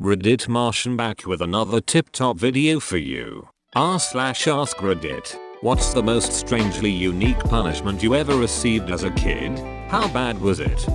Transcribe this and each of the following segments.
Reddit Martian back with another tip-top video for you. r/AskReddit. What's the most strangely unique punishment you ever received as a kid? How bad was it?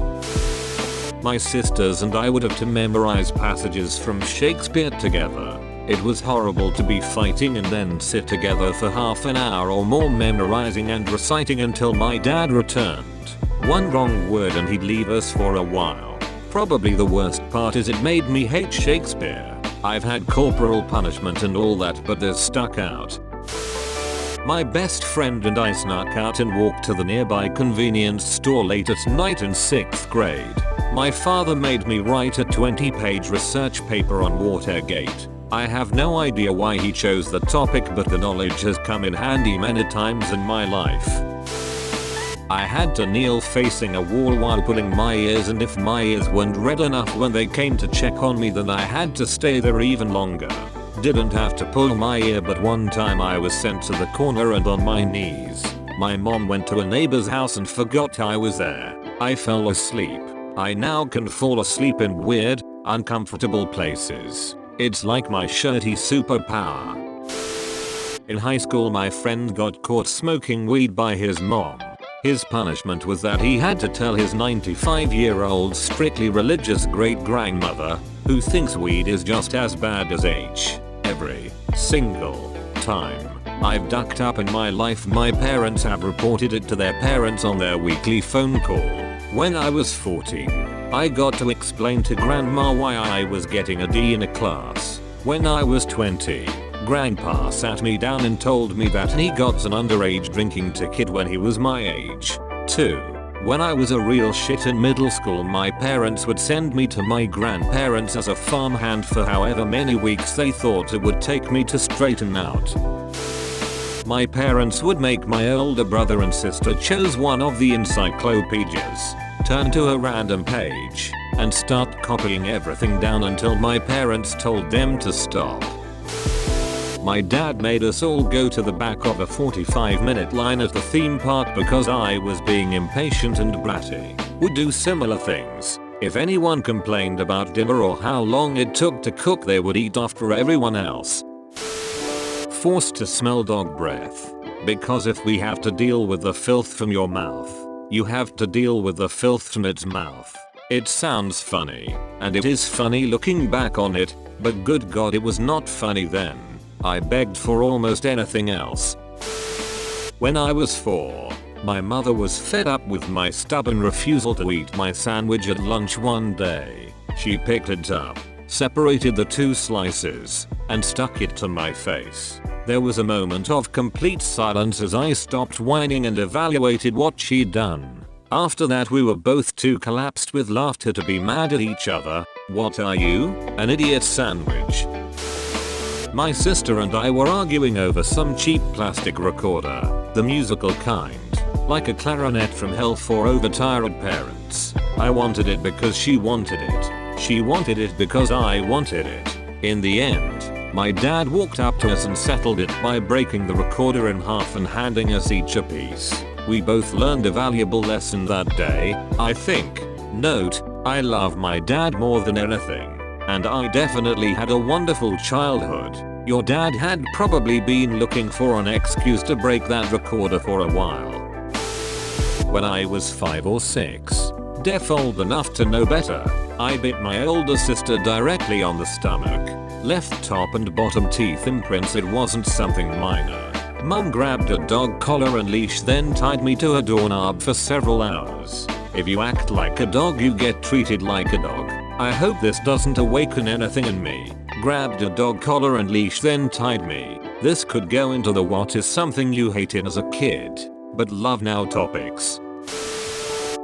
My sisters and I would have to memorize passages from Shakespeare together. It was horrible to be fighting and then sit together for half an hour or more memorizing and reciting until my dad returned. One wrong word and he'd leave us for a while. Probably the worst part is it made me hate Shakespeare. I've had corporal punishment and all that, but this stuck out. My best friend and I snuck out and walked to the nearby convenience store late at night in 6th grade. My father made me write a 20-page research paper on Watergate. I have no idea why he chose the topic, but the knowledge has come in handy many times in my life. I had to kneel facing a wall while pulling my ears, and if my ears weren't red enough when they came to check on me, then I had to stay there even longer. Didn't have to pull my ear, but one time I was sent to the corner and on my knees. My mom went to a neighbor's house and forgot I was there. I fell asleep. I now can fall asleep in weird, uncomfortable places. It's like my shirty superpower. In high school, my friend got caught smoking weed by his mom. His punishment was that he had to tell his 95-year-old strictly religious great-grandmother, who thinks weed is just as bad as H, every single time I've ducked up in my life. My parents have reported it to their parents on their weekly phone call. When I was 14, I got to explain to grandma why I was getting a D in a class. When I was 20, Grandpa sat me down and told me that he got an underage drinking ticket when he was my age. 2. When I was a real shit in middle school, my parents would send me to my grandparents as a farmhand for however many weeks they thought it would take me to straighten out. My parents would make my older brother and sister choose one of the encyclopedias, turn to a random page, and start copying everything down until my parents told them to stop. My dad made us all go to the back of a 45-minute line at the theme park because I was being impatient and bratty. Would do similar things. If anyone complained about dinner or how long it took to cook, they would eat after everyone else. Forced to smell dog breath. Because if we have to deal with the filth from your mouth, you have to deal with the filth from its mouth. It sounds funny, and it is funny looking back on it, but good God, it was not funny then. I begged for almost anything else. When I was 4, my mother was fed up with my stubborn refusal to eat my sandwich at lunch one day. She picked it up, separated the 2 slices, and stuck it to my face. There was a moment of complete silence as I stopped whining and evaluated what she'd done. After that, we were both too collapsed with laughter to be mad at each other. What are you? An idiot sandwich? My sister and I were arguing over some cheap plastic recorder, the musical kind, like a clarinet from hell for overtired parents. I wanted it because she wanted it. She wanted it because I wanted it. In the end, my dad walked up to us and settled it by breaking the recorder in half and handing us each a piece. We both learned a valuable lesson that day, I think. Note, I love my dad more than anything. And I definitely had a wonderful childhood. Your dad had probably been looking for an excuse to break that recorder for a while. When I was 5 or 6, deaf old enough to know better, I bit my older sister directly on the stomach. Left top and bottom teeth imprints. It wasn't something minor. Mum grabbed a dog collar and leash, then tied me to a doorknob for several hours. If you act like a dog, you get treated like a dog. I hope this doesn't awaken anything in me. Grabbed a dog collar and leash, then tied me. This could go into the what is something you hated as a kid, but love now topics.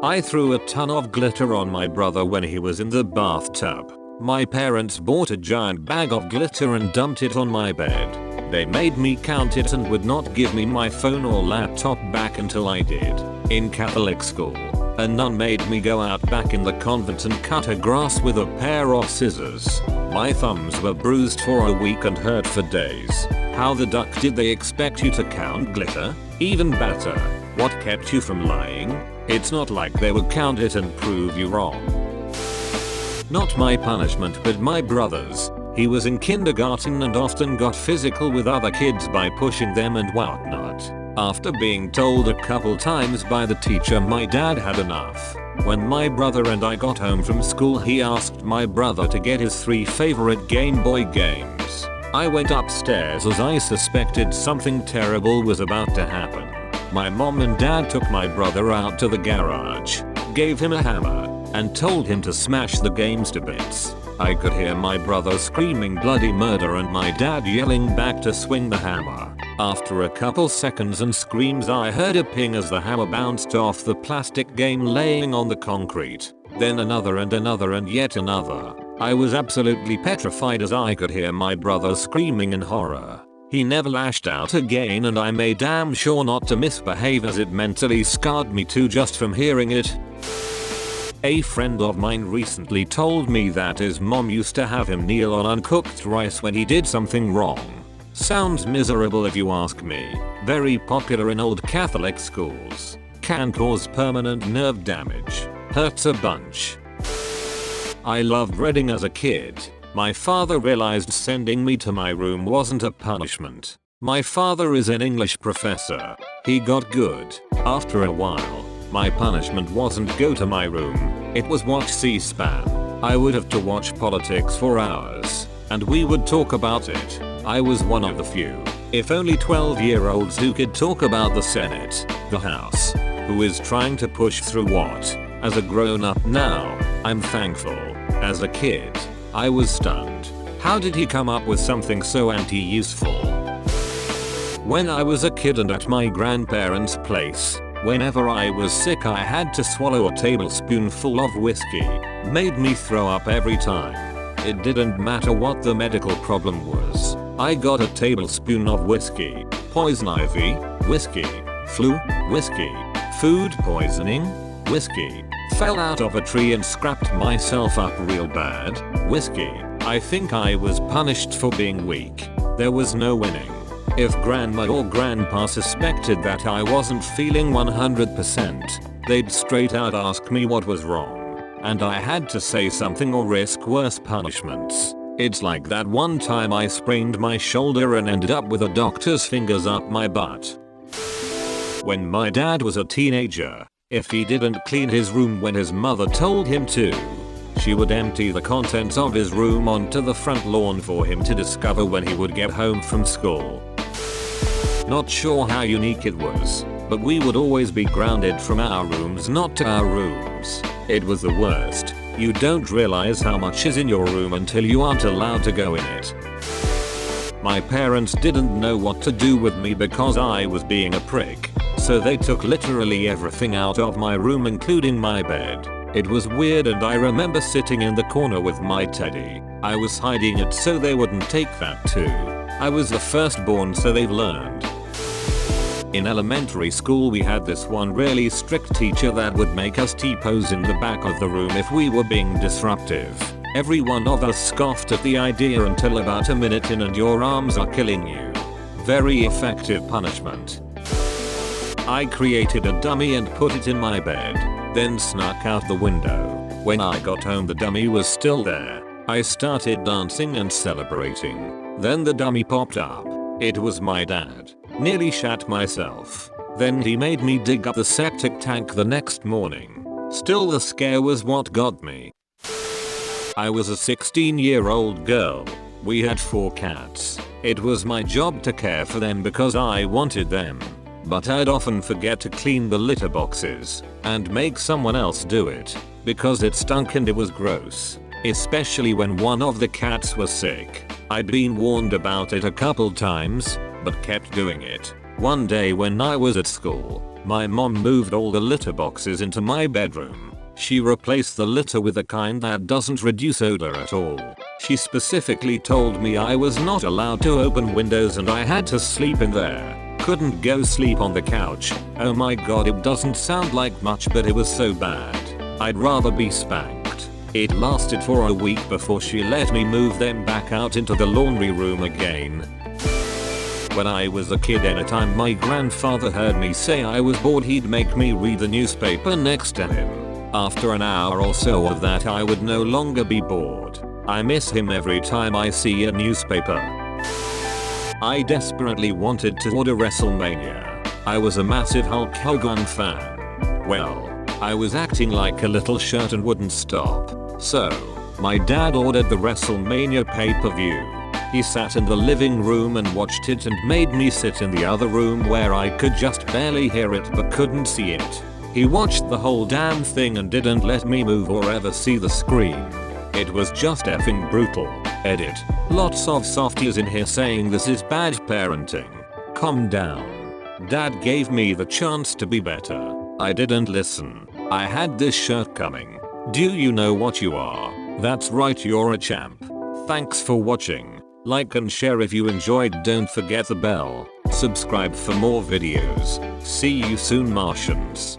I threw a ton of glitter on my brother when he was in the bathtub. My parents bought a giant bag of glitter and dumped it on my bed. They made me count it and would not give me my phone or laptop back until I did. In Catholic school, a nun made me go out back in the convent and cut her grass with a pair of scissors. My thumbs were bruised for a week and hurt for days. How the duck did they expect you to count glitter? Even better, what kept you from lying? It's not like they would count it and prove you wrong. Not my punishment but my brother's. He was in kindergarten and often got physical with other kids by pushing them and whatnot. After being told a couple times by the teacher, my dad had enough. When my brother and I got home from school, he asked my brother to get his 3 favorite Game Boy games. I went upstairs as I suspected something terrible was about to happen. My mom and dad took my brother out to the garage, gave him a hammer, and told him to smash the games to bits. I could hear my brother screaming bloody murder and my dad yelling back to swing the hammer. After a couple seconds and screams, I heard a ping as the hammer bounced off the plastic game laying on the concrete. Then another and yet another. I was absolutely petrified as I could hear my brother screaming in horror. He never lashed out again and I made damn sure not to misbehave as it mentally scarred me too just from hearing it. A friend of mine recently told me that his mom used to have him kneel on uncooked rice when he did something wrong. Sounds miserable if you ask me. Very popular in old Catholic schools. Can cause permanent nerve damage. Hurts a bunch. I loved reading as a kid. My father realized sending me to my room wasn't a punishment. My father is an English professor. He got good. After a while, my punishment wasn't go to my room, it was watch C-SPAN. I would have to watch politics for hours, and we would talk about it. I was one of the few, if only 12-year-olds who could talk about the Senate, the House, who is trying to push through what. As a grown-up now, I'm thankful. As a kid, I was stunned. How did he come up with something so anti-useful? When I was a kid and at my grandparents' place, whenever I was sick I had to swallow a tablespoonful of whiskey. Made me throw up every time. It didn't matter what the medical problem was. I got a tablespoon of whiskey. Poison ivy, whiskey. Flu, whiskey. Food poisoning, whiskey. Fell out of a tree and scrapped myself up real bad, whiskey. I think I was punished for being weak. There was no winning. If grandma or grandpa suspected that I wasn't feeling 100%, they'd straight out ask me what was wrong. And I had to say something or risk worse punishments. It's like that one time I sprained my shoulder and ended up with a doctor's fingers up my butt. When my dad was a teenager, if he didn't clean his room when his mother told him to, she would empty the contents of his room onto the front lawn for him to discover when he would get home from school. Not sure how unique it was, but we would always be grounded from our rooms not to our rooms. It was the worst. You don't realize how much is in your room until you aren't allowed to go in it. My parents didn't know what to do with me because I was being a prick, so they took literally everything out of my room including my bed. It was weird and I remember sitting in the corner with my teddy. I was hiding it so they wouldn't take that too. I was the firstborn so they've learned. In elementary school we had this one really strict teacher that would make us T-pose in the back of the room if we were being disruptive. Every one of us scoffed at the idea until about a minute in and your arms are killing you. Very effective punishment. I created a dummy and put it in my bed, then snuck out the window. When I got home the dummy was still there. I started dancing and celebrating. Then the dummy popped up. It was my dad. Nearly shat myself. Then he made me dig up the septic tank the next morning. Still the scare was what got me. I was a 16-year-old girl. We had 4 cats. It was my job to care for them because I wanted them. But I'd often forget to clean the litter boxes and make someone else do it because it stunk and it was gross. Especially when one of the cats was sick. I'd been warned about it a couple times, but kept doing it. One day when I was at school, my mom moved all the litter boxes into my bedroom. She replaced the litter with a kind that doesn't reduce odor at all. She specifically told me I was not allowed to open windows and I had to sleep in there. Couldn't go sleep on the couch. Oh my god, it doesn't sound like much but it was so bad. I'd rather be spanked. It lasted for a week before she let me move them back out into the laundry room again. When I was a kid, anytime my grandfather heard me say I was bored he'd make me read the newspaper next to him. After an hour or so of that I would no longer be bored. I miss him every time I see a newspaper. I desperately wanted to order WrestleMania. I was a massive Hulk Hogan fan. Well, I was acting like a little shirt and wouldn't stop. So, my dad ordered the WrestleMania pay-per-view. He sat in the living room and watched it and made me sit in the other room where I could just barely hear it but couldn't see it. He watched the whole damn thing and didn't let me move or ever see the screen. It was just effing brutal. Edit. Lots of softies in here saying this is bad parenting. Calm down. Dad gave me the chance to be better. I didn't listen. I had this shirt coming. Do you know what you are? That's right, you're a champ. Thanks for watching. Like and share if you enjoyed. Don't forget the bell. Subscribe for more videos. See you soon, Martians.